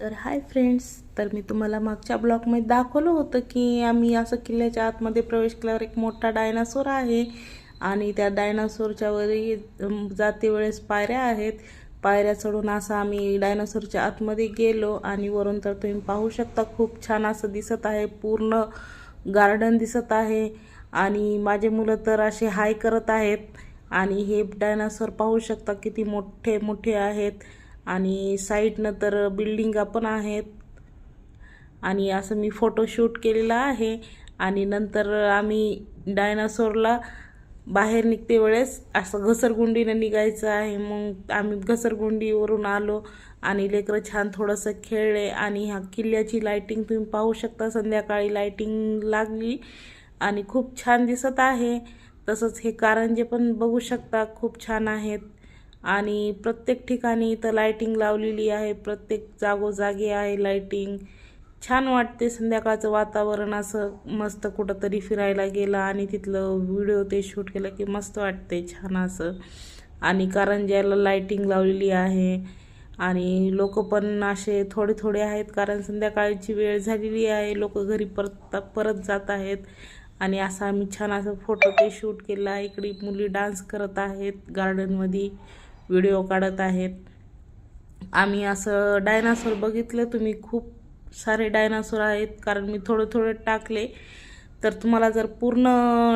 तर hi friends, तर मी तुम्हाला मागच्या ब्लॉगमध्ये दाखवलं होतं की आम्ही असं किल्ल्याच्या आतमध्ये प्रवेश केल्यावर एक मोठा डायनासोर आहे आणि त्या डायनासोरच्या वरी जाते वेळेस पायऱ्या आहेत. पायऱ्या चढून असं आम्ही डायनासोरच्या आतमध्ये गेलो आणि वरून तर तुम्ही पाहू शकता खूप छान असं दिसत आहे. पूर्ण गार्डन दिसत आहे आणि माझे मुलं तर असे हाय करत आहेत. आणि हे डायनासोर पाहू शकता किती मोठे मोठे आहेत आणि साईडनं तर बिल्डिंगा पण आहेत. आणि असं मी फोटोशूट केलेला आहे. आणि नंतर आम्ही डायनासोरला बाहेर निघते वेळेस असं घसरगुंडीनं निघायचं आहे. मग आम्ही घसरगुंडीवरून आलो आणि लेकरं छान थोडंसं खेळले. आणि ह्या किल्ल्याची लाईटिंग तुम्ही पाहू शकता, संध्याकाळी लाईटिंग लागली आणि खूप छान दिसत आहे. तसंच हे कारंजे पण बघू शकता, खूप छान आहेत. आणि प्रत्येक ठिकाणी इथं लाईटिंग लावलेली आहे, प्रत्येक जागोजागी आहे लाईटिंग. छान वाटते संध्याकाळचं वातावरण, असं मस्त कुठंतरी फिरायला गेलं आणि तिथलं व्हिडिओ ते शूट केलं की मस्त वाटते छान असं. आणि कारंज्याला लाईटिंग लावलेली आहे आणि लोक पण असे थोडे थोडे आहेत, कारण संध्याकाळची वेळ झालेली आहे, लोक घरी परत जात आहेत. आणि असं आम्ही छान असं फोटो ते शूट केला. इकडे मुली डान्स करत आहेत गार्डनमध्ये, व्हिडिओ काढत आहेत. आम्ही असं डायनासोर बघितलं, तुम्ही खूप सारे डायनासोर आहेत, कारण मी थोडे थोडे टाकले. तर तुम्हाला जर पूर्ण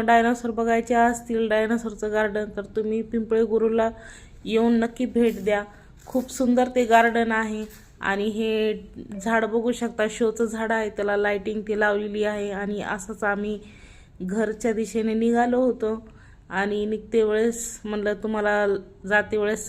डायनासोर बघायचे असतील, डायनासोरचं गार्डन, तर तुम्ही पिंपळे गुरुला येऊन नक्की भेट द्या. खूप सुंदर ते गार्डन आहे. आणि हे झाड बघू शकता, शोचं झाड आहे, त्याला लाईटिंग ती लावलेली आहे. आणि असंच आम्ही घरच्या दिशेने निघालो होतो आणि निघते वेळेस म्हणलं तुम्हाला जाते वेळेस